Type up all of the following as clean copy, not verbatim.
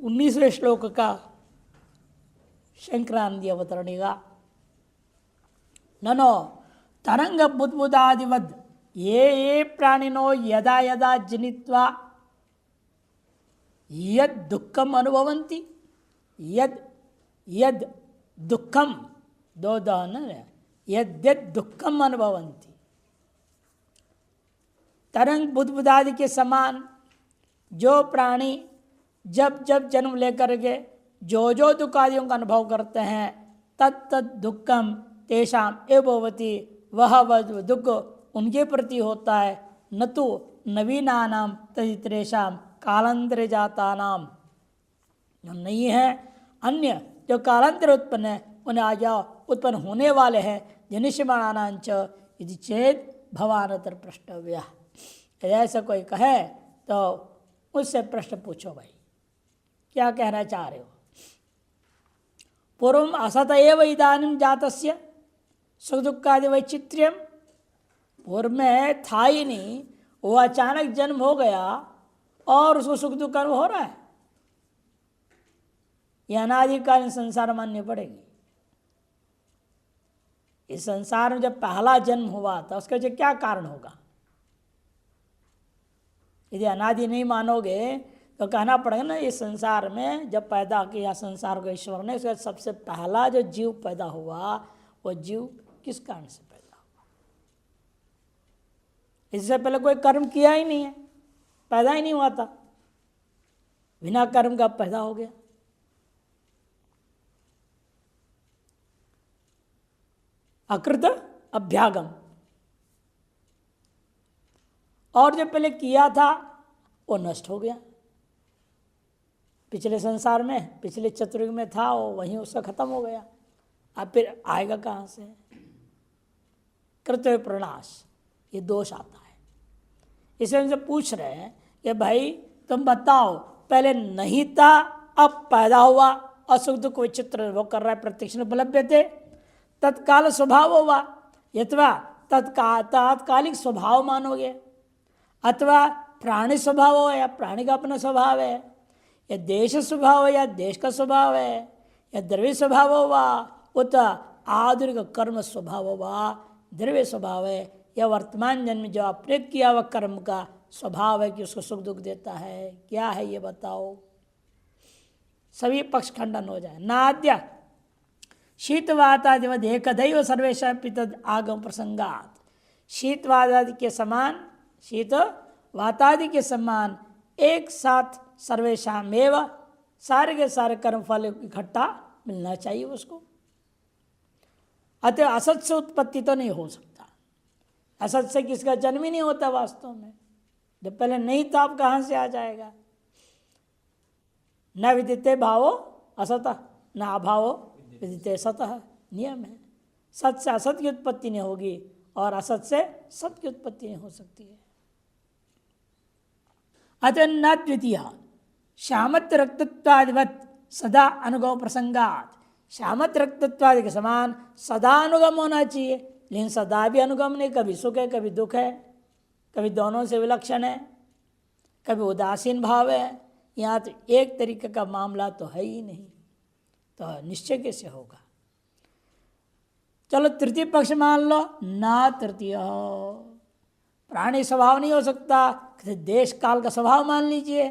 19वें श्लोक का शंकरानंदी अवतरणिगा ननो तरंग बुद्बुदादिवद ये प्राणिनो यदा यदा जनित्वा यद दुःखम अनुभवन्ति यद यद दुःखम दो दहन यद यद दुःखम अनुभवन्ति। तरंग बुद्बुदादि के समान जो प्राणी जब जब जन्म लेकर के जो दुख आदियों का अनुभव करते हैं तत् दुखम तेषाम एवं वह दुख उनके प्रति होता है, न तो नवीनानाम तदितरेषाम कालांतरे जाता नाम नहीं है। अन्य जो कालांतर उत्पन्न है उन्हें आ जाओ उत्पन्न होने वाले हैं जनिष्यमाणानांच यदि चेत भवानतर प्रष्टव्य। ऐसा कोई कहे तो उससे प्रश्न पूछो भाई क्या कहना चाह रहे हो। पूर्व असत एव इदानीं जातस्य सुख दुखादि वैचित्र्यम, पूर्व में था ही नहीं, वो अचानक जन्म हो गया और उसको सुख दुख अनुभव हो रहा है। यह अनादिकालीन संसार माननी पड़ेगी। इस संसार में जब पहला जन्म हुआ था उसका जो क्या कारण होगा। यदि अनादि नहीं मानोगे तो कहना पड़ेगा ना इस संसार में जब पैदा किया संसार को ईश्वर ने, उसका सबसे पहला जो जीव पैदा हुआ वो जीव किस कारण से पैदा हुआ। इससे पहले कोई कर्म किया ही नहीं है, पैदा ही नहीं हुआ था, बिना कर्म का पैदा हो गया। अकृत अभ्यागम, और जो पहले किया था वो नष्ट हो गया। पिछले संसार में पिछले चतुर्युग में था वो वहीं उसका खत्म हो गया। अब फिर आएगा कहाँ से। कृत्य प्रणाश, ये दोष आता है। इसलिए उनसे पूछ रहे हैं कि भाई तुम बताओ पहले नहीं था अब पैदा हुआ और सुख दुख विचित्र वो कर रहा है, प्रत्यक्ष उपलब्ध थे, तत्काल स्वभाव हुआ अथवा तात्कालिक स्वभाव मानोगे, अथवा प्राणी स्वभाव हो या प्राणी का अपना स्वभाव है, या देश स्वभाव है या देश का स्वभाव है, या द्रव्य स्वभाव हुआ उत आधुनिक कर्म स्वभाव हुआ द्रव्य स्वभाव है, या वर्तमान जन्म जो आपने किया हुआ कर्म का स्वभाव है कि उसको सुख दुख देता है। क्या है ये बताओ। सभी पक्ष खंडन हो जाए। नाद्य शीतवातादिवद एकदैव सर्वेशा पितद आगम प्रसंगात, शीतवादादि के समान, शीत वातादि के समान एक साथ सर्वेशाम एवं सारे के सारे कर्म फल इकट्ठा मिलना चाहिए उसको। अतः असत से उत्पत्ति तो नहीं हो सकता। असत से किसका जन्म ही नहीं होता वास्तव में। जब पहले नहीं था अब कहाँ से आ जाएगा। न विदिते भावो असत न अभावो विदिते सतः, नियम है। सत से असत की उत्पत्ति नहीं होगी और असत से सत की उत्पत्ति नहीं हो सकती है। अतः न द्वितीय श्यामत रक्तत्वादिवत सदा अनुगम प्रसंगात, श्यामत रक्तत्वादि के समान सदा अनुगम होना चाहिए, लेकिन सदा भी अनुगम नहीं। कभी सुख है कभी दुख है, कभी दोनों से विलक्षण है, कभी उदासीन भाव है। यहाँ तो एक तरीके का मामला तो है ही नहीं, तो निश्चय कैसे होगा। चलो तृतीय पक्ष मान लो, ना तृतीय प्राणी स्वभाव नहीं हो सकता, देश काल का स्वभाव मान लीजिए,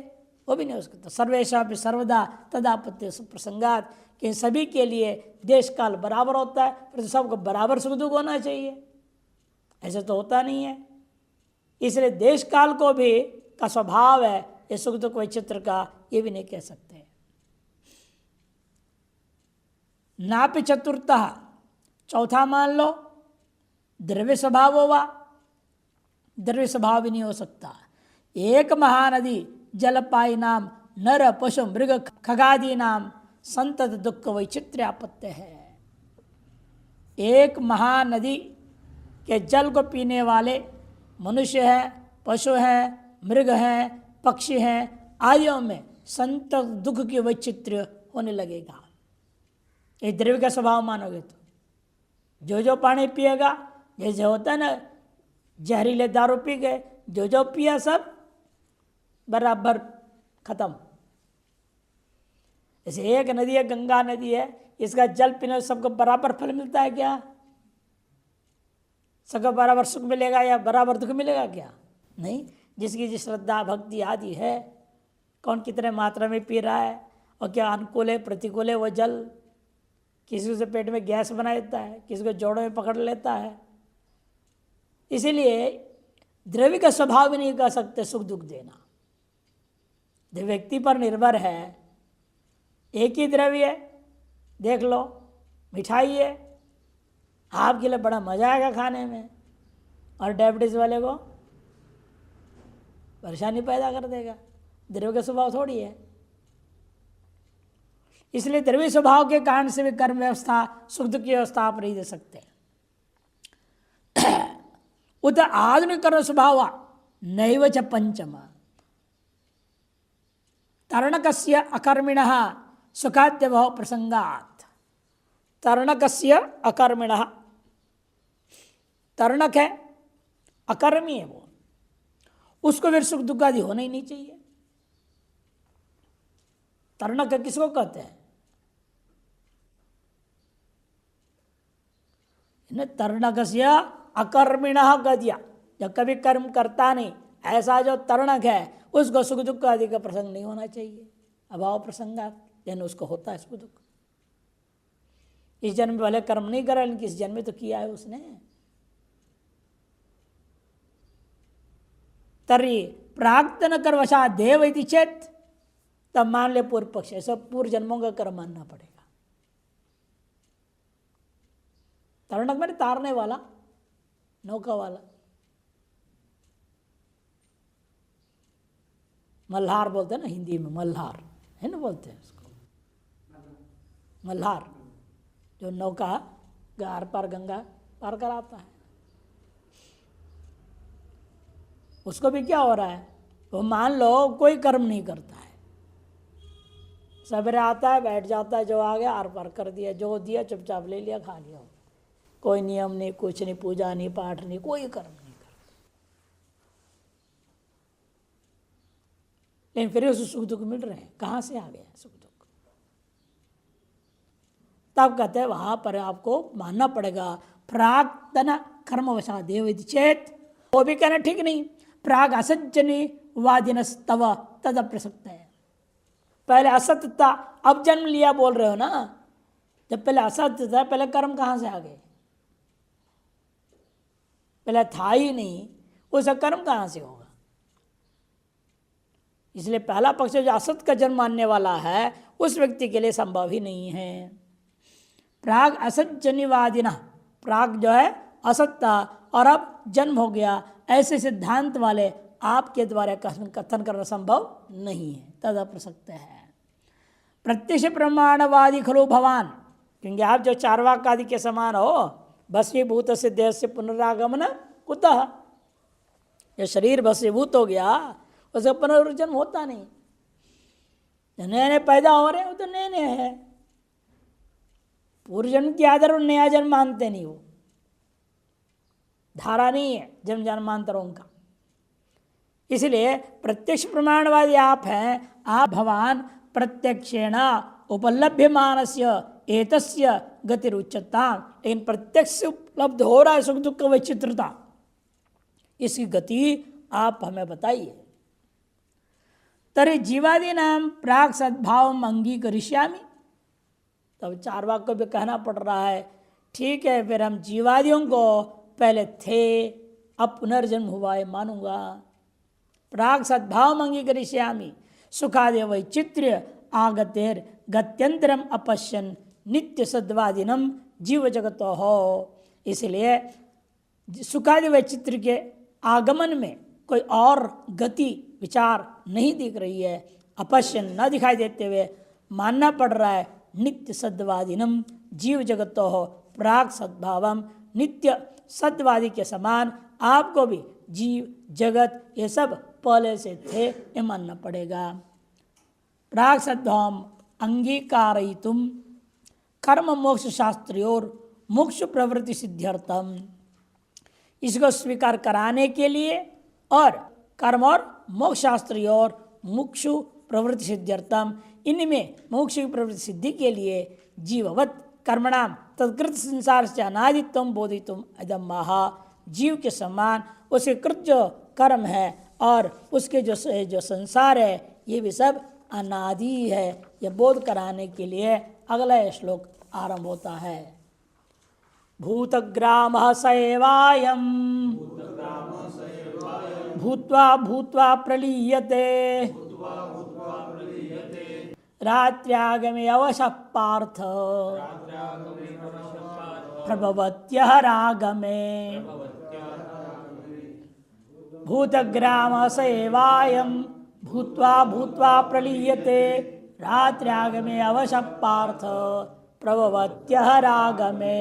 वो भी नहीं हो सकता। सर्वेशा भी सर्वदा तदापत्य प्रसंगात, कि सभी के लिए देश काल बराबर होता है, पर सबको बराबर सुख दुख होना चाहिए, ऐसे तो होता नहीं है। इसलिए देश काल को भी का स्वभाव है ये सुख दुख वैचित्र का, ये भी नहीं कह सकते। नापि चतुर्थः, चौथा मान लो द्रव्य स्वभाव होगा, द्रव्य स्वभाव भी नहीं हो सकता। एक महानदी जलपाई नाम नर पशु मृग खगादि नाम संतत दुख वैचित्र्य आपत्ति है। एक महानदी के जल को पीने वाले मनुष्य हैं, पशु हैं, मृग हैं, पक्षी हैं, आदियों में संतत दुख की वैचित्र्य होने लगेगा। ये द्रव्य का स्वभाव मानोगे तो जो पानी पिएगा, जैसे होता है ना जहरीले दारू पी गए, जो पिया सब बराबर खत्म। जैसे एक नदी है, गंगा नदी है, इसका जल पीने से सबको बराबर फल मिलता है क्या? सबको बराबर सुख मिलेगा या बराबर दुख मिलेगा क्या? नहीं। जिसकी जिस श्रद्धा भक्ति आदि है, कौन कितने मात्रा में पी रहा है और क्या अनुकूल है प्रतिकूल है वो जल, किसी से पेट में गैस बना देता है, किसी को जोड़ों में पकड़ लेता है। इसीलिए द्रव्य का स्वभाव भी नहीं कह सकते सुख दुख देना, जो व्यक्ति पर निर्भर है। एक ही द्रव्य है, देख लो मिठाई है, आपके लिए बड़ा मजा आएगा खाने में, और डायबिटीज वाले को परेशानी पैदा कर देगा। द्रव्य का स्वभाव थोड़ी है। इसलिए द्रव्य स्वभाव के कारण से भी कर्म व्यवस्था सुख दुख की व्यवस्था आप नहीं दे सकते। उत आधुनिक कर्म स्वभाव नैव च पंचम तरणकस्य अकर्मिणः सुखाद्य भाव प्रसंगात। तरणकस्य अकर्मिणः, तरणक है, अकर्मी है वो, उसको फिर सुख दुख आदि होना ही नहीं चाहिए। तरणक किसको कहते हैं? तरणकस्य अकर्मिणः कह दिया, जब कभी कर्म करता नहीं, ऐसा जो तरणक है उसको सुख दुख आदि का प्रसंग नहीं होना चाहिए। अभाव प्रसंगात, यानी उसको होता है सुख दुख। इस जन्म में भले कर्म नहीं करा, लेकिन इस जन्म में तो किया है उसने। तरी प्राक्तन कर्मवशा देव इति चेत, तब मान ले पूर्व पक्ष, सब पूर्व जन्मों का कर्म मानना पड़ेगा। तरणक में तारने वाला, नौका वाला, मल्हार बोलते हैं ना हिंदी में, मल्हार है ना बोलते हैं उसको, मल्हार जो नौका आर पार गंगा पार कराता है। उसको भी क्या हो रहा है, वो मान लो कोई कर्म नहीं करता है, सवेरे आता है बैठ जाता है, जो आ गया आर पार कर दिया, जो दिया चुपचाप ले लिया खा लिया, कोई नियम नहीं, कुछ नहीं, पूजा नहीं, पाठ नहीं, कोई कर्म नहीं करता। लेकिन फिर उसे सुख दुख मिल रहे हैं, कहाँ से आ गया सुख दुख? तब कहते हैं वहां पर आपको मानना पड़ेगा प्राक्तन कर्मवशा देव चेत। वो भी कहना ठीक नहीं, प्राग असज्जनी वादिनस्तव तद प्रसक्त है। पहले असत्य था, अब जन्म लिया बोल रहे हो ना, जब पहले असत्य था, पहले कर्म कहाँ से आ गए? पहले था ही नहीं, उसका कर्म कहाँ से होगा? इसलिए पहला पक्ष जो असत का जन्म मानने वाला है, उस व्यक्ति के लिए संभव ही नहीं है। प्राग असज्जनिवादिना, प्राग जो है असत था और अब जन्म हो गया, ऐसे सिद्धांत वाले आपके द्वारा कथन करना संभव नहीं है, तद अप्रसक्त है। प्रत्यक्ष प्रमाणवादी खलु भवान, क्योंकि आप जो चार्वाक आदि के समान हो, भस्मीभूत से देह से पुनरागमन कुतः, ये शरीर भस्मीभूत हो गया, उसका पुनर्जन्म होता नहीं। नए नए पैदा हो रहे हैं, वो तो नए नए है, पूर्व जन्म के आधार पर नया जन्म मानते नहीं, वो धारा नहीं है जन्म जन्मांतरों का। इसलिए प्रत्यक्ष प्रमाणवादी आप हैं, आप भगवान प्रत्यक्षेण उपलभ्यमानस्य एतस्य गतिरुच्यता, लेकिन प्रत्यक्ष से उपलब्ध हो रहा है सुख दुख का वैचित्रता, इसकी गति आप हमें बताइए। तरी जीवादि नाम प्राग सद्भाव अंगीकरिष्यामि, तब चारवाक को भी कहना पड़ रहा है, ठीक है फिर हम जीवादियों को पहले थे अब पुनर्जन्म हुआ है मानूंगा। प्राग सद्भाव अंगीकरिष्यामि सुखादि वैचित्र्य आगतेर गत्यंतरम अपश्यन नित्य सद्वादिनम जीव जगत हो। इसलिए सुखादि वैचित्र्य के आगमन में कोई और गति विचार नहीं दिख रही है, अपश्यन न दिखाई देते हुए मानना पड़ रहा है नित्य सद्वादिनम जीव जगत हो, प्राग सद्भावम, नित्य सद्वादी के समान आपको भी जीव जगत ये सब पहले से थे, ये मानना पड़ेगा। प्राग सद्भावम अंगीकारयितुम कर्म मोक्ष शास्त्रियोर मोक्ष प्रवृत्ति सिद्ध्यर्थम, इसको स्वीकार कराने के लिए और कर्म और मोक्ष शास्त्री और मोक्ष प्रवृत्ति सिद्ध्यर्थम, इनमें मोक्ष की प्रवृत्ति सिद्धि के लिए जीववत कर्मणाम तत्कृत संसार से अनादित्व बोधितुम इदम महा, जीव के समान उसके कृत जो कर्म है और उसके जो संसार है ये भी सब अनादि है, यह बोध कराने के लिए अगला श्लोक आरंभ होता है। भूतग्राम सैवायम भूत्वा भूत्वा प्रलीयते रात्र्यागमे अवशः पार्थ प्रभवत्यः रागमे। भूतग्राम सैवायम भूत्वा भूत्वा प्रलीयते रात्र्यागमे अवशः पार्थ प्रभवत्यः रागमे।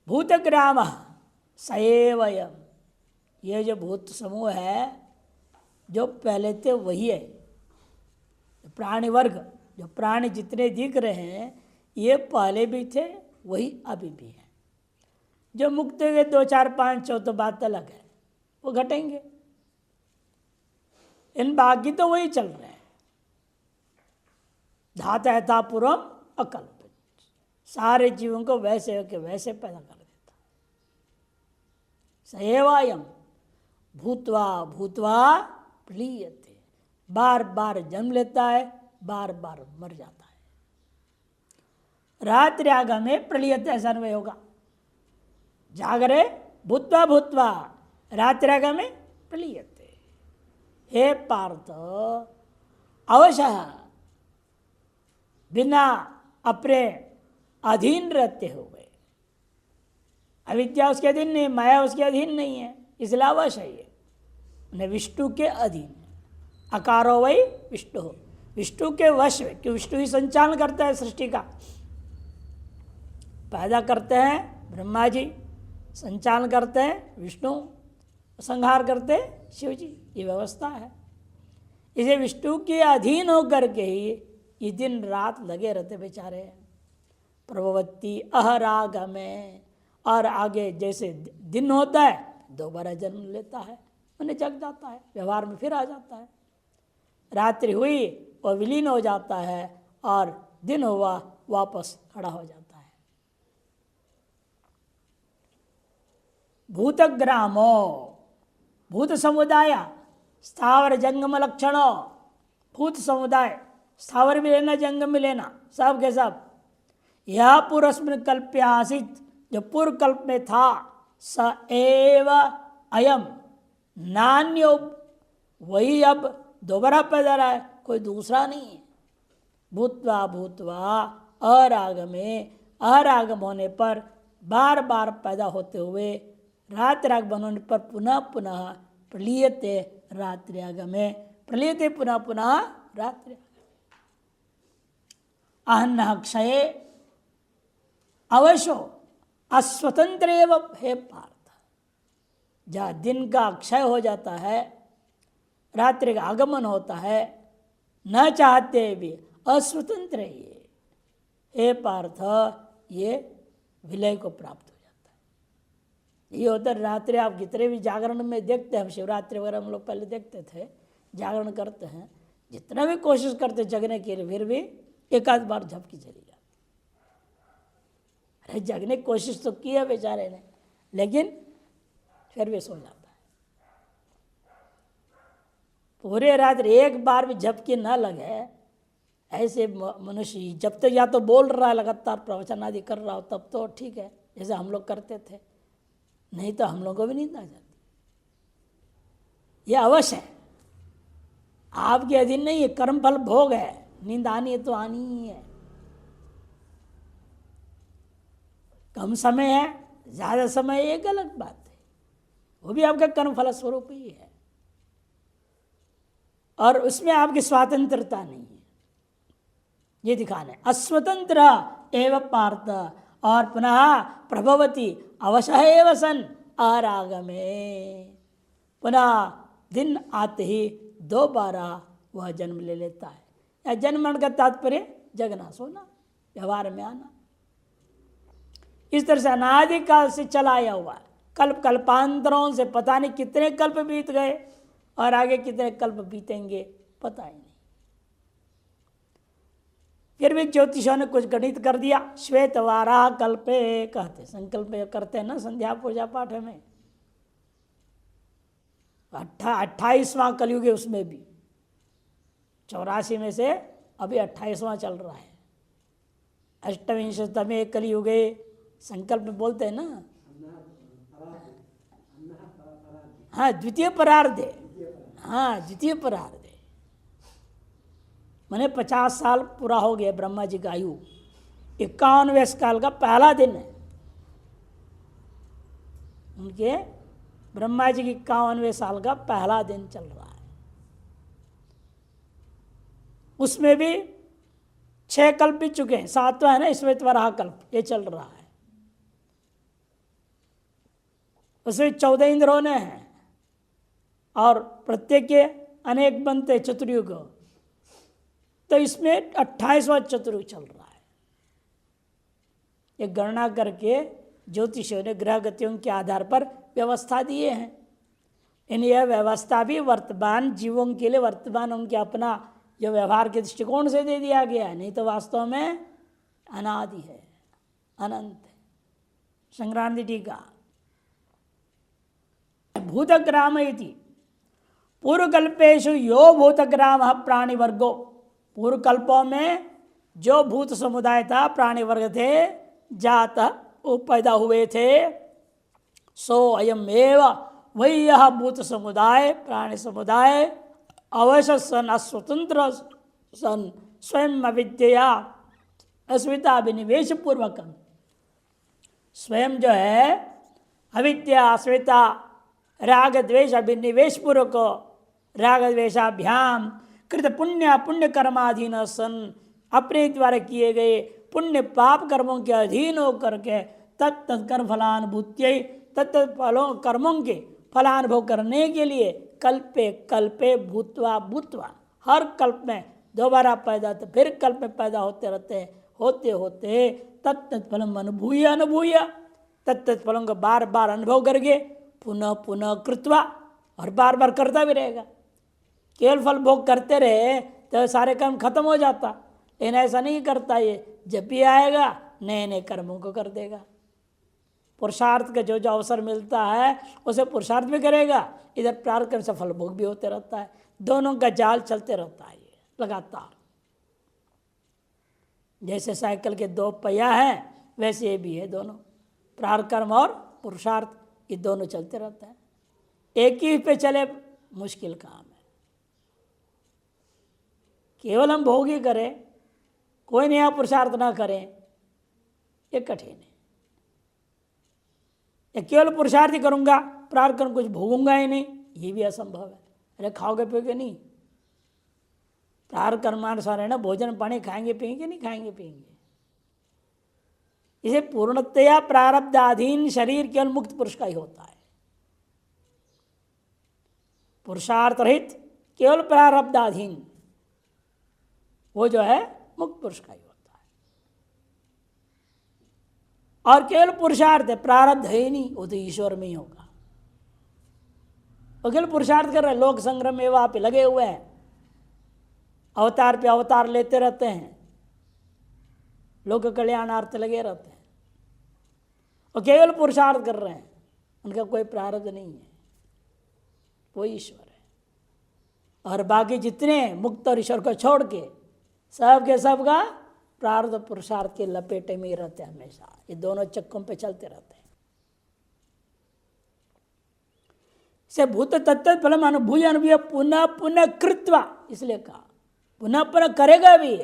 भूतग्राम सएवयम, ये जो भूत समूह है जो पहले थे वही है। प्राणी वर्ग जो प्राणी जितने दिख रहे हैं ये पहले भी थे वही अभी भी है। जो मुक्त हुए 2 4 5 6 तो बात अलग है, वो घटेंगे। इन बाकी तो वही चल रहे हैं। धाता था पूर्वम अकल्प, सारे जीवों को वैसे के वैसे पैदा कर देता। सएवायम भूत्वा भूत्वा प्लीयते, बार बार जन्म लेता है, बार बार मर जाता है। रात्र्यागा में प्रलीयते ऐसा अन्वय होगा। जागरे भूत्वा भूत्वा रात्र्यागा में प्रलीयते। हे पार्थ, अवशः बिना अपने अधीन रहते हुए, अविद्या उसके अधीन नहीं, माया उसके अधीन नहीं है, इसलिए अवश्य है ये उन्हें विष्णु के अधीन। अकारो वही विष्णु, विष्णु के वश में, कि विष्णु ही संचालन करता है सृष्टि का। पैदा करते हैं ब्रह्मा जी, संचालन करते हैं विष्णु, संहार करते हैं शिव जी, ये व्यवस्था है। इसे विष्णु के अधीन होकर के ही ये दिन रात लगे रहते बेचारे। प्रभवती अहराग में, और आगे जैसे दिन होता है दोबारा जन्म लेता है, उन्हें जग जाता है, व्यवहार में फिर आ जाता है। रात्रि हुई और विलीन हो जाता है, और दिन हुआ वापस खड़ा हो जाता है। भूतग्रामो, भूत समुदाय स्थावर जंगम लक्षणों, भूत समुदाय स्थावर भी लेना जंगम भी लेना, सब के सब। यह पूर्वस्मिन् कल्प्य आसीत, जो पूर्व कल्प में था, स एव अयम नान्यो, वही अब दोबारा पैदा रहा है, कोई दूसरा नहीं है। भूत्वा भूत्वा अरागमे, अरागम होने पर बार बार पैदा होते हुए, रात्र्यागम होने पर पुनः पुनः प्रलीयते रात्र्यागमे, प्रलीयते पुनः पुनः रात्र्यागमे। अहन्न क्षये अवशो अस्वतंत्र एवं, हे पार्थ, जहाँ दिन का क्षय हो जाता है, रात्रि का आगमन होता है, न चाहते भी अस्वतंत्र ये, हे पार्थ, ये विलय को प्राप्त हो जाता है। ये होता है रात्रि, आप कितने भी जागरण में देखते हैं, शिवरात्रि वगैरह हम लोग पहले देखते थे, जागरण करते हैं, जितना भी कोशिश करते जगने के लिए, फिर भी एक आध बार झपकी चली जाती। अरे जगने की कोशिश तो की है बेचारे ने, लेकिन फिर भी सो जाता है। पूरे रात्रि एक बार भी झपकी न लगे, ऐसे मनुष्य जब तक या तो बोल रहा है लगातार, प्रवचन आदि कर रहा हो, तब तो ठीक है, जैसे हम लोग करते थे, नहीं तो हम लोगों को भी नींद आ जाती। यह अवश्य है, आपके अधीन नहीं है, कर्मफल भोग है। नींद आनी है तो आनी ही है। कम समय है, ज्यादा समय है, एक अलग बात है, वो भी आपका कर्मफल स्वरूप ही है, और उसमें आपकी स्वतंत्रता नहीं है, ये दिखाना है। अस्वतंत्र एवं पार्थ, और पुनः प्रभवती अवशः एव सन आरागमे, पुनः दिन आते ही दोबारा वह जन्म ले लेता है। या जन्म का तात्पर्य जगना, सोना, व्यवहार में आना। इस तरह से अनादिकाल से चला आया हुआ कल्प कल्पांतरों से पता नहीं कितने कल्प बीत गए और आगे कितने कल्प बीतेंगे पता ही नहीं। फिर भी ज्योतिषों ने कुछ गणित कर दिया। श्वेत वाराह कल्पे कहते, संकल्प करते हैं ना संध्या पूजा पाठ में। 28वां कलयुग है, उसमें भी 84 में से अभी 28वां चल रहा है। अष्टविंशतमे कलयुगे संकल्प बोलते हैं ना। हाँ द्वितीय परार्धे, हाँ द्वितीय परार्धे मैंने 50 साल पूरा हो गया ब्रह्मा जी का आयु। 51वें काल का पहला दिन है उनके, ब्रह्मा जी की 51वें साल का पहला दिन चल रहा है। उसमें भी 6 कल्प बीत चुके हैं, 7वां है ना श्वेत वराह कल्प, ये चल रहा है। उसमें 14 इंद्रों ने हैं और प्रत्येक के अनेक बनते चतुर्युग, तो इसमें 28वां चतुर्युग चल रहा है। ये गणना करके ज्योतिषियों ने ग्रह गतियों के आधार पर व्यवस्था दिए हैं। इन यह व्यवस्था भी वर्तमान जीवों के लिए, वर्तमान उनके अपना जो व्यवहार के दृष्टिकोण से दे दिया गया है, नहीं तो वास्तव में अनादि है, अनंत है। संक्रांति टीका भूतग्राम इति पूर्वकल्पेशु यो भूतग्राम प्राणी वर्गो, पूर्व कल्पों में जो भूत समुदाय था, प्राणी वर्ग थे, जात वो पैदा हुए थे, सो अयम एव वही यह भूत समुदाय, प्राणी समुदाय अवश्य सन अस्वतंत्र सन स्वयं अविद्या अस्मिता विनिवेश पूर्वक, स्वयं जो है अविद्या अस्मिता राग द्वेष अभिनिवेश पूर्वक, राग द्वेषाभ्याम कृत पुण्य पुण्य कर्माधीन सन, अपने द्वारा किए गए पुण्य पाप कर्मों के अधीन होकर के तत्त कर्म फलानुभूत्य, तत्त फलों कर्मों के फलानुभव करने के लिए कल्पे कल्पे भूतवा भूतवा, हर कल्प में दोबारा पैदा तो फिर कल्प में पैदा होते रहते हैं, होते होते तत्त फलम अनुभूय अनुभूय, तत्त फलों को बार बार अनुभव करके पुनः पुनः कृत्वा, और बार बार करता भी रहेगा। केवल फल भोग करते रहे तो सारे कर्म खत्म हो जाता, लेकिन ऐसा नहीं करता। ये जब भी आएगा नए नए कर्मों को कर देगा। पुरुषार्थ का जो जो अवसर मिलता है उसे पुरुषार्थ भी करेगा, इधर प्रार्थ कर्म से फल भोग भी होते रहता है। दोनों का जाल चलते रहता है ये लगातार। जैसे साइकिल के 2 पहिया हैं वैसे ये भी है, दोनों प्रार्थ कर्म और पुरुषार्थ, ये दोनों चलते रहता है। एक ही पे चले मुश्किल काम है। केवल हम भोग ही करें, कोई नया पुरुषार्थ ना करें, ये कठिन है। या केवल पुरुषार्थ ही करूंगा, प्रार्थ कर्म कुछ भोगूंगा ही नहीं, ये भी असंभव है। अरे खाओगे पियोगे नहीं, प्रार्थ कर्मानुसार है ना, भोजन पानी खाएंगे पिएंगे, नहीं खाएंगे पिएंगे। इसे पूर्णतया प्रारब्धाधीन शरीर केवल मुक्त पुरुष का ही होता है। पुरुषार्थ रहित केवल प्रारब्धाधीन वो जो है मुक्त पुरुष का ही होता है। और केवल पुरुषार्थ है, प्रारब्ध है ही नहीं, वो तो ईश्वर में ही होगा। वो केवल पुरुषार्थ कर रहे, लोक संग्रह में वहां पे लगे हुए हैं, अवतार पे अवतार लेते रहते हैं, लोक कल्याणार्थ लगे रहते हैं, और केवल पुरुषार्थ कर रहे हैं, उनका कोई प्रारब्ध नहीं है, वो ईश्वर है। और बाकी जितने मुक्त और ईश्वर को छोड़ के सब के सब का प्रारब्ध पुरुषार्थ के लपेटे में ही रहते हैं हमेशा। ये दोनों चक्कों पे चलते रहते हैं। से भूत तत्त फलम अनुभूय अनुभूय पुनः पुनः कृत्वा, इसलिए कहा पुनः पुनः करेगा भी।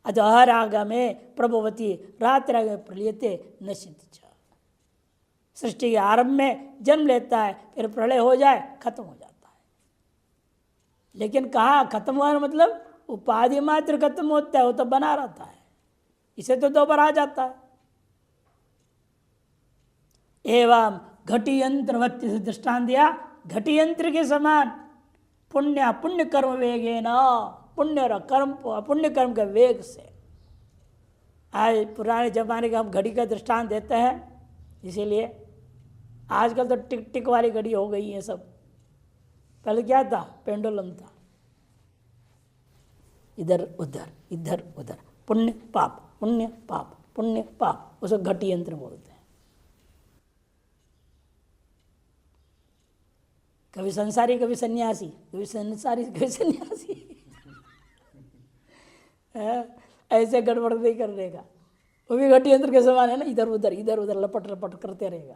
अधराग में प्रभुवती रात्राग में प्रलयते नश्यति, सृष्टि के आरंभ में जन्म लेता है, फिर प्रलय हो जाए खत्म हो जाता है। लेकिन कहाँ खत्म हुआ मतलब उपाधि मात्र खत्म होता है, वो तो बना रहता है, इसे तो दोबारा आ जाता है। एवं घटी यंत्र से दृष्टान दिया, घटी यंत्र के समान पुण्य पुण्य कर्म वेगे न, पुण्य और कर्म पुण्य कर्म के वेग से। आज पुराने जमाने का हम घड़ी का दृष्टान देते हैं, इसीलिए आजकल तो टिक टिक वाली घड़ी हो गई है सब, पहले क्या था? पेंडुलम था, इधर उधर इधर उधर, पुण्य पाप पुण्य पाप पुण्य पाप, उसको घटी यंत्र बोलते हैं। कभी संसारी कभी सन्यासी, कभी संसारी कभी सन्यासी ऐसे गड़बड़ नहीं करने का, वो भी घटी यंत्र के समान है ना, इधर उधर लपट लपट करते रहेगा।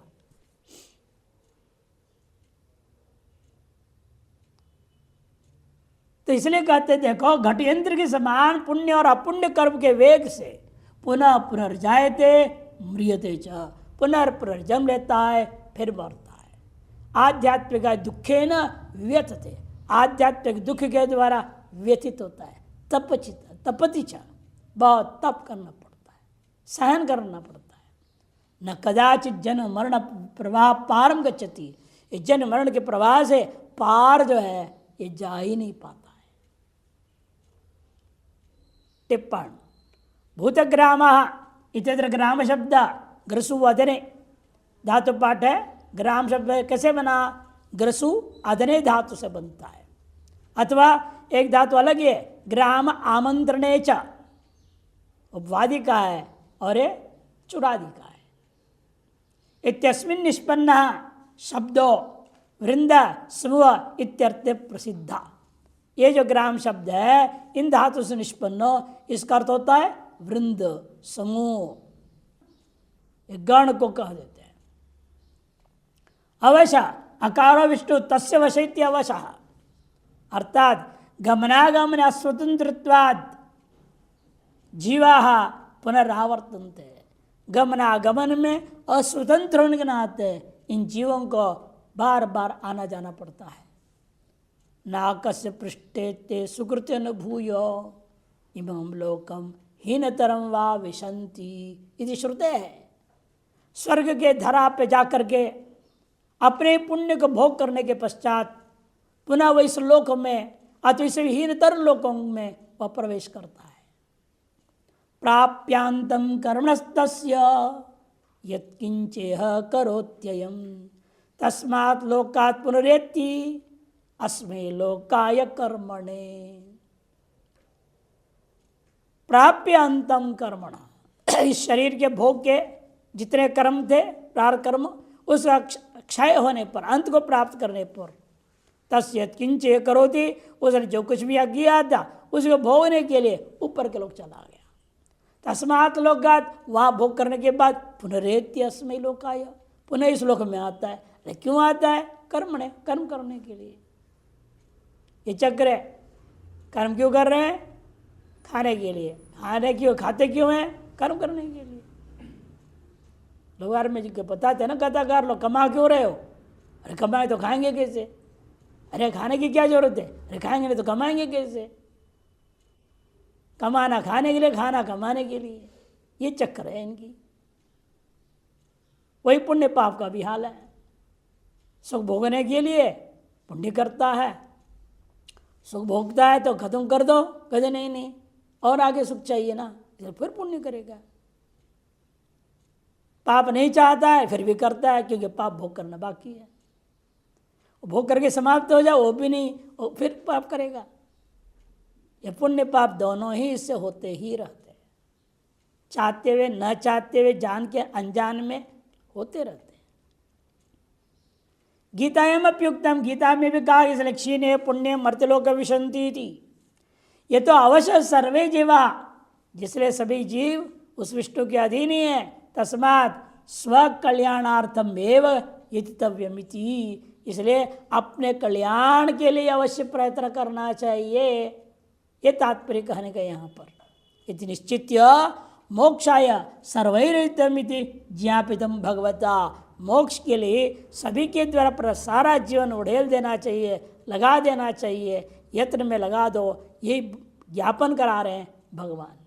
तो इसलिए कहते देखो घटी यंत्र के समान पुण्य और अपुण्य कर्म के वेग से पुनः पुनर्जायते म्रियते च, पुनर्जन्म लेता है फिर मरता है। आध्यात्मिक दुखे न व्यथते, आध्यात्मिक दुख के द्वारा व्यथित होता है। तपति च, बहुत तप करना पड़ता है, सहन करना पड़ता है। न कदाचित जन्म मरण प्रवाह पारम गच्छति, ये जन्म मरण के प्रवाह से पार जो है ये जा ही नहीं पाता है। टिप्पण भूतग्राम इत्यत्र ग्राम शब्द ग्रसु अदने धातु पाठ है। ग्राम शब्द कैसे बना? ग्रसु अदने धातु से बनता है, अथवा एक धातु अलग है, ग्राम आमंत्रणे च, उपवादी का है और ये चुरादी का है। इत्यस्मिन् निष्पन्न शब्दो वृंद समूह इत्यर्थ प्रसिद्धा। ये जो ग्राम शब्द है इन धातु से निष्पन्न, इसका अर्थ होता है वृंद समूह, गण को कह देते हैं। अवश अकारो विष्णु तस्य वशैत्य अवशः, अर्थात गमनागमन अस्वतंत्रत्वाद जीवा पुनरावर्तन्ते, गमनागमन में अस्वतंत्र होने के नाते इन जीवों को बार बार आना जाना पड़ता है। नाकस्य पृष्ठे ते सुकृत्य न भूयो इमं लोकम हीनतरम वा विशंति इति श्रुते है। स्वर्ग के धरा पे जाकर के अपने पुण्य को भोग करने के पश्चात पुनः वह इस लोक में अथवा इस हीनतर लोकों में वह प्रवेश करता है। प्राप्यांतम कर्मणस्तस्य यत्किंचेह करोत्ययम् तस्मात् लोकात् पुनरेति अस्मै लोकाय कर्मणे। प्राप्य अंतम कर्मण, इस शरीर के भोग के जितने कर्म थे प्रारब्ध कर्म, उसका क्षय होने पर, अंत को प्राप्त करने पर, तस्य किंचे करोति, उसने जो कुछ भी किया था उसको भोगने के लिए ऊपर के लोग चला गया। तस्मात् लोकात्, वहाँ भोग करने के बाद पुनरेति अस्मै लोकाय, पुनः इस लोक में आता है। अरे क्यों आता है? कर्मणे, कर्म करने के लिए। ये चक्र है, कर्म क्यों कर रहे हैं? खाने के लिए। खाने क्यों खाते क्यों हैं? कर्म करने के लिए। लोग में जिनको बताते हैं ना कथाकार लोग, कमा क्यों रहे हो? अरे कमाए तो खाएंगे कैसे? अरे खाने की क्या जरूरत है? अरे खाएंगे नहीं तो कमाएंगे कैसे? कमाना खाने के लिए, खाना कमाने के लिए, ये चक्कर है इनकी। वही पुण्य पाप का भी हाल है। सुख भोगने के लिए पुण्य करता है, सुख भोगता है तो खत्म कर दो, कहते नहीं और आगे सुख चाहिए ना, फिर पुण्य करेगा। पाप नहीं चाहता है फिर भी करता है, क्योंकि पाप भोग करना बाकी है। भोग करके समाप्त हो जाए वो भी नहीं, वो फिर पाप करेगा। ये पुण्य पाप दोनों ही इससे होते ही रहते हैं, चाहते हुए न चाहते हुए, जान के अनजान में होते रहते हैं। गीतायाम अप्युक्तम, गीता में भी कहा इसलिए क्षीणे पुण्य मर्त्यलोक विशंति थी। ये तो अवश्य सर्वे जीवा, जिसलिए सभी जीव उस विष्णु के अधीन ही है। तस्मात् स्व कल्याणार्थम एव यतितव्यमिति, इसलिए अपने कल्याण के लिए अवश्य प्रयत्न करना चाहिए। ये तात्पर्य कहने का यहाँ पर। इति निश्चित्य मोक्षाय सर्वैरितमिति ज्ञापितम भगवता, मोक्ष के लिए सभी के द्वारा सारा जीवन उड़ेल देना चाहिए, लगा देना चाहिए, यत्न में लगा दो, यही ज्ञापन करा रहे हैं भगवान।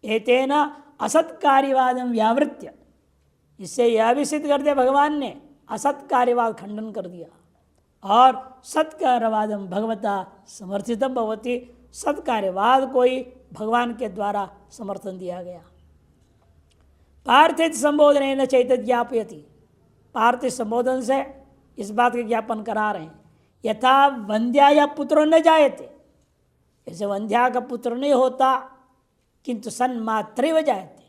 एतेन असत कार्यवादम व्यावृत्य, इससे यह भी सिद्ध कर दिया भगवान ने, असत कार्यवाद खंडन कर दिया, और सत्कार्यवादम भगवता समर्थितम भवति, सत्कार्यवाद को ही भगवान के द्वारा समर्थन दिया गया। पार्थित संबोधन न चैतन्य ज्ञापयति, पार्थिव संबोधन से इस बात का ज्ञापन करा रहे हैं, यथा वंध्या या पुत्र न जाए थे, ऐसे वंध्या का पुत्र नहीं होता, किंतु सन्मात्र जाए थे,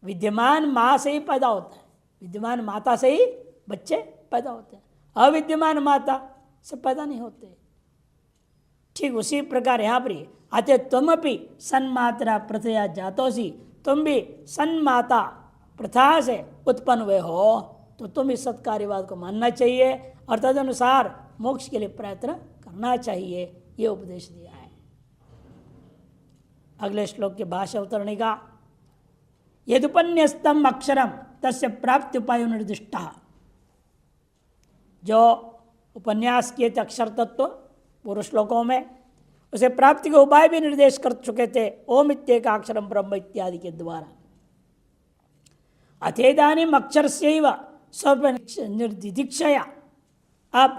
विद्यमान माँ से ही पैदा होता है, विद्यमान माता से ही बच्चे पैदा होते हैं, अविद्यमान माता से पैदा नहीं होते। ठीक उसी प्रकार यहाँ पर अतः तुम अपनी सन्मात्रा प्रथया जातोसी, तुम भी सन्माता प्रथा से उत्पन्न हुए हो, तो तुम इस सत्कार्यवाद को मानना चाहिए और तदनुसार मोक्ष के लिए प्रयत्न करना चाहिए, ये उपदेश दिया है। अगले श्लोक के भाष्य अवतरणी का, यदुपन्यस्तम अक्षरम तस्य प्राप्ति उपाय निर्दिष्टा, जो उपन्यास किए थे अक्षर तत्व पूर्व श्लोकों में, उसे प्राप्ति के उपाय भी निर्देश कर चुके थे, ओम इत्येका अक्षरम ब्रह्म इत्यादि के द्वारा। अथेदानीम अक्षर से निर्दिदीक्षया, अब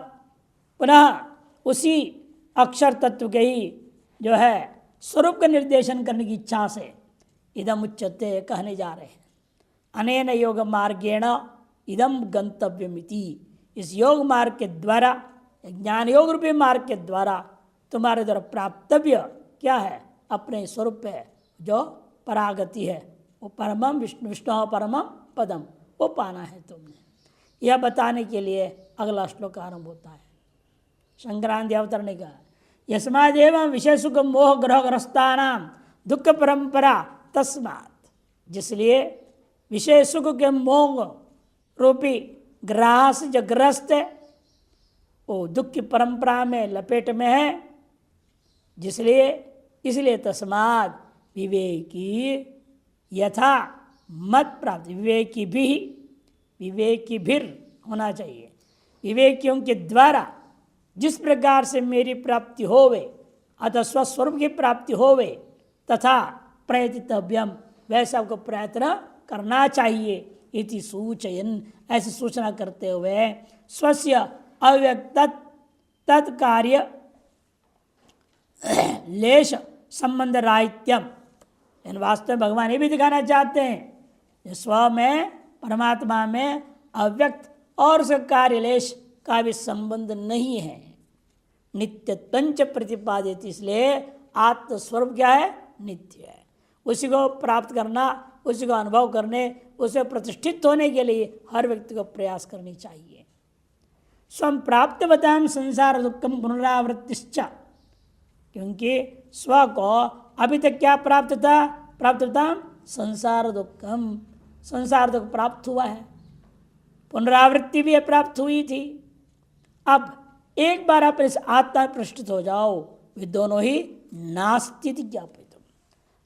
पुनः उसी अक्षर तत्व के ही जो है स्वरूप का निर्देशन करने की इच्छा से इदम उच्यते कहने जा रहे हैं। अनेन योग मार्गेण इदम गंतव्यमिति, इस योग मार्ग के द्वारा, ज्ञान योग रूपी मार्ग के द्वारा तुम्हारे द्वारा प्राप्तव्य क्या है, अपने स्वरूप है जो परागति है, वो परमम विष्णु परमम पदम, वो पाना है तुमने। यह बताने के लिए अगला श्लोक आरंभ होता है संक्रांति अवतरणी का, यस्मादेव विषय सुख मोह ग्रहग्रस्तानाम दुख परंपरा तस्मात्, जिसलिए विषय सुख के मोह रूपी ग्रह से जो ग्रस्त है वो दुख की परंपरा में लपेट में है, जिसलिए इसलिए तस्मात् विवेकी यथा मत प्राप्त, विवेकी भी होना चाहिए, विवेकियों के द्वारा जिस प्रकार से मेरी प्राप्ति होवे अतः स्वस्वरूप की प्राप्ति होवे तथा प्रयतितव्यम, वैसा को प्रयत्न करना चाहिए। इति सूचयन, ऐसी सूचना करते हुए स्वस्य अव्यक्त तत्कार्य लेश संबंध राहित्यम, इन वास्तव में भगवान ये भी दिखाना चाहते हैं स्व में परमात्मा में अव्यक्त और उसका कार्यलेश का भी संबंध नहीं है, नित्य तंच प्रतिपादित, इसलिए आत्मस्वरूप क्या है, नित्य है। उसी को प्राप्त करना, उसी को अनुभव करने, उसे प्रतिष्ठित होने के लिए हर व्यक्ति को प्रयास करनी चाहिए। स्वम प्राप्त बताम संसार दुखम पुनरावृत्तिश्च, क्योंकि स्व को अभी तक क्या प्राप्त था, प्राप्त था संसार दुखम, संसार दुख प्राप्त हुआ है, पुनरावृत्ति भी प्राप्त हुई थी। अब एक बार आप इस आत्मा प्रतिष्ठित हो जाओ, वे दोनों ही नास्ति ज्ञापित,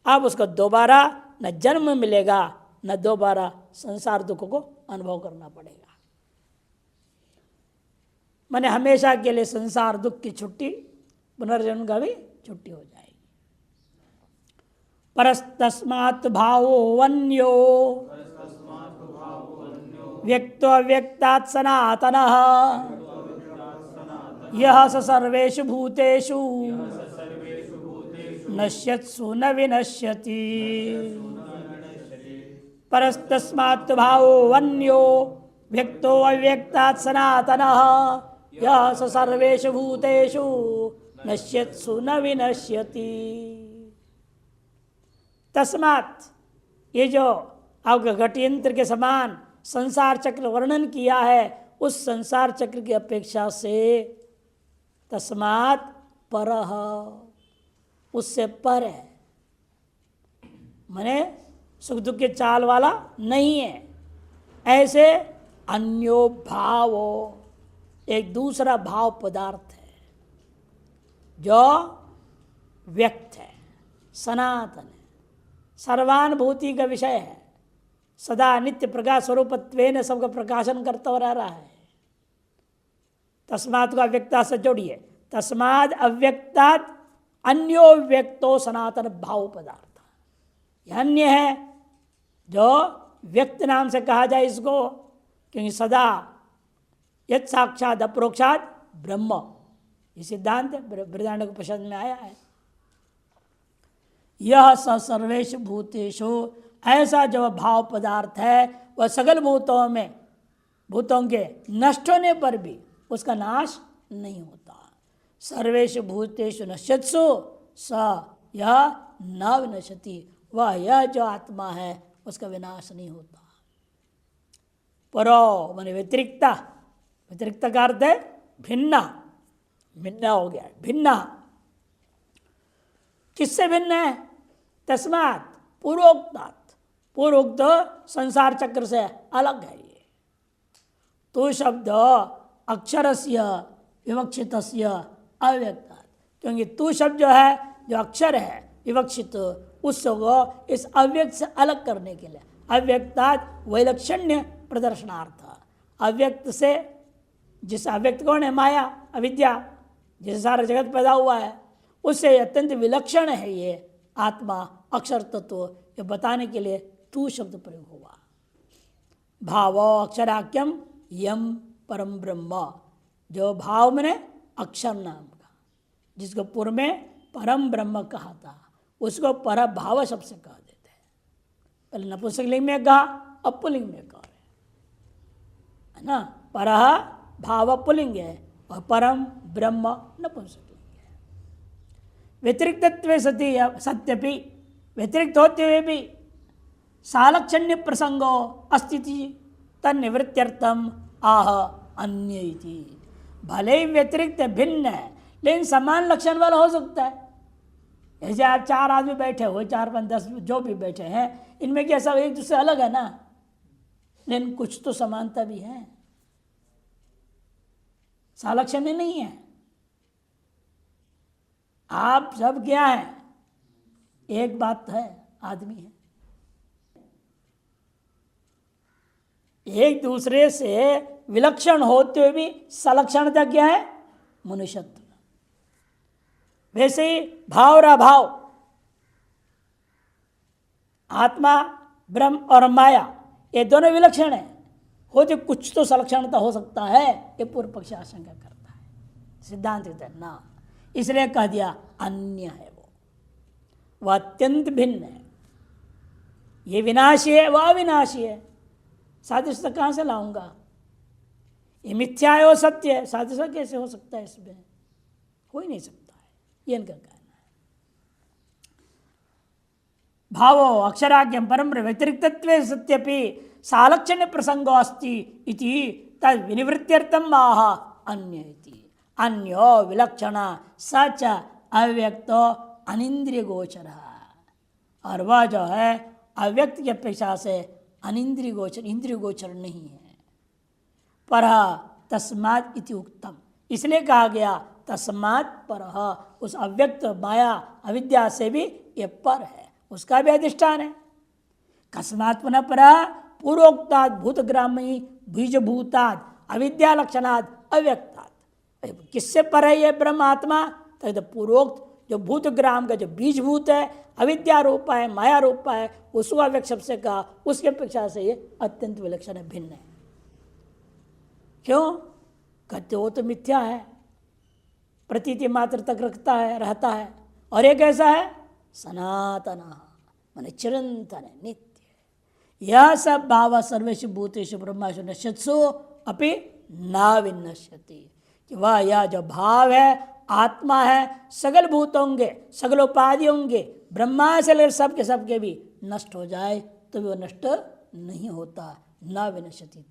अब उसको दोबारा न जन्म मिलेगा न दोबारा संसार दुख को अनुभव करना पड़ेगा। माने हमेशा के लिए संसार दुख की छुट्टी, पुनर्जन्म का भी छुट्टी हो जाएगी। परस्तस्मात् भावो वन्यो व्यक्तो अव्यक्तात् सनातनः यह स सर्वेषु भूतेषु नश्यत्सु न विनश्यति। परस्तस्मात् भावो वन्यो व्यक्तो अव्यक्तात् सनातनः यह स सर्वेषु भूतेषु नश्यत्सु न विनश्यति। तस्मात्, ये जो आपके घटयंत्र के समान संसार चक्र वर्णन किया है, उस संसार चक्र की अपेक्षा से तस्मात् परः, उससे पर है, माने सुख दुख के चाल वाला नहीं है। ऐसे अन्यो भावो, एक दूसरा भाव पदार्थ है जो व्यक्त है, सनातन है, सर्वानुभूति का विषय है, सदा नित्य प्रकाश स्वरूपत्वेन सबका प्रकाशन करता रह रहा है। तस्मात् को अव्यक्ता से जोड़िए, तस्माद् अव्यक्तात् अन्यो व्यक्तो सनातन भाव पदार्थ, यह अन्य है जो व्यक्त नाम से कहा जाए इसको, क्योंकि सदा यत् साक्षात अप्रोक्षात ब्रह्म, ये सिद्धांत बृहदारण्यक उपनिषद में आया है। यह स सर्वेषु भूतेषु, ऐसा जो भाव पदार्थ है वह सगल भूतों में भूतों के नष्ट होने पर भी उसका नाश नहीं होता। सर्वेषु भूतेषु नश्यत्सु स यह न विनश्यति, वह यह जो आत्मा है उसका विनाश नहीं होता। परो माने व्यतिरिक्ता, व्यतिरिक्त का अर्थ है भिन्ना, भिन्ना हो गया, भिन्ना। किससे भिन्न है? तस्मात् पूर्वोक्तात्, पूर्वोक्त संसार चक्र से अलग है ये। तो शब्द अक्षरस्य विवक्षितस्य अव्यक्तात्, क्योंकि तू शब्द जो है, जो अक्षर है विवक्षित, उसको इस अव्यक्त से अलग करने के लिए, अव्यक्तात् वैलक्षण्य प्रदर्शनार्थ, अव्यक्त से, जिस अव्यक्त कौन है? माया, अविद्या, जिससे सारा जगत पैदा हुआ है, उससे अत्यंत विलक्षण है ये आत्मा, अक्षर तत्व, ये बताने के लिए तू शब्द प्रयोग हुआ। भाव अक्षराख्यम यम परम ब्रह्म, जो भाव में अक्षर नाम का, जिसको पूर्व में परम ब्रह्म कहा था, उसको पर भाव शब्द से कह देते हैं। पहले नपुंसकलिंग में कहा, अब पुल्लिंग में कह रहे है ना। पर भाव पुल्लिंग है और परम ब्रह्म नपुंसकलिंग है। व्यतिरिक्तत्वे सति सत्यपि, व्यतिरिक्त होते हुए भी सालक्षण्य प्रसंगो अस्तिति तन्निवृत्त्यर्थम आह अन्य इति। भले ही व्यतिरिक्त भिन्न है, लेकिन समान लक्षण वाला हो सकता है। जैसे आप 4 आदमी बैठे हो, 4 5 10 जो भी बैठे हैं, इनमें क्या सब एक दूसरे अलग है ना, लेकिन कुछ तो समानता भी है, सालक्षण्य नहीं है। आप सब क्या है? एक बात है, आदमी है। एक दूसरे से विलक्षण होते हुए भी सलक्षणता क्या है? मनुष्यत्व। वैसे ही भाव और अभाव, आत्मा, ब्रह्म और माया, ये दोनों विलक्षण है, होते कुछ तो सलक्षणता हो सकता है, ये पूर्व पक्ष आशंका करता है। सिद्धांत कहते हैं ना, इसलिए कह दिया अन्य है, वह अत्यंत भिन्न है। ये विनाशी है, वह अविनाशी है। सादृश्य कहाँ से लाऊंगा? ये मिथ्या है, वो सत्य है, सादृश्य कैसे हो सकता है? इसमें हो ही नहीं सकता है, ये इनका कहना है। भावो अक्षराज्ञम परम व्यतिरिक्तत्वे सत्यपि सालक्षण्य प्रसंगो अस्ति इति तद विनिवृत्त्यर्थम आह अन्य इति। अन्यो विलक्षण सच अव्यक्तो अनिंद्रिय गोचर, और वह जो है अव्यक्त की अपेक्षा से अनिंद्रिय गोचर, इंद्रिय गोचर नहीं है। पर तस्मात् इति उक्तम, इसलिए कहा गया तस्मात् पर, उस अव्यक्त माया अविद्या से भी ये पर है, उसका भी अधिष्ठान है। कस्मात् पुनः पर पूर्वोक्ताद भूतग्रामी बीजभूताद अविद्या लक्षणाद अव्यक्ताद, किससे पर है ये ब्रह्म आत्मा? तो पूर्वोक्त जो भूतग्राम का जो बीजभूत है, अविद्या रूपा है, माया रूपा है, उसको अव्यक्त शब्द से कहा, उसके अपेक्षा से ये अत्यंत विलक्षण है, भिन्न है। क्यों कहते? वो तो मिथ्या है, प्रतीति मात्र तक रखता है, रहता है, और एक ऐसा है सनातन, माने चिरंतन है, नित्य। यह सब भाव सर्वेषु भूतेषु ब्रह्मासु नश्यत्सु अपि न विनश्यति, कि वह यह जो भाव है, आत्मा है, सकल भूत होंगे, सकल उपाधि होंगे, ब्रह्मा से लेकर सबके सबके भी नष्ट हो जाए तो भी वो नष्ट नहीं होता, न विनश्यति।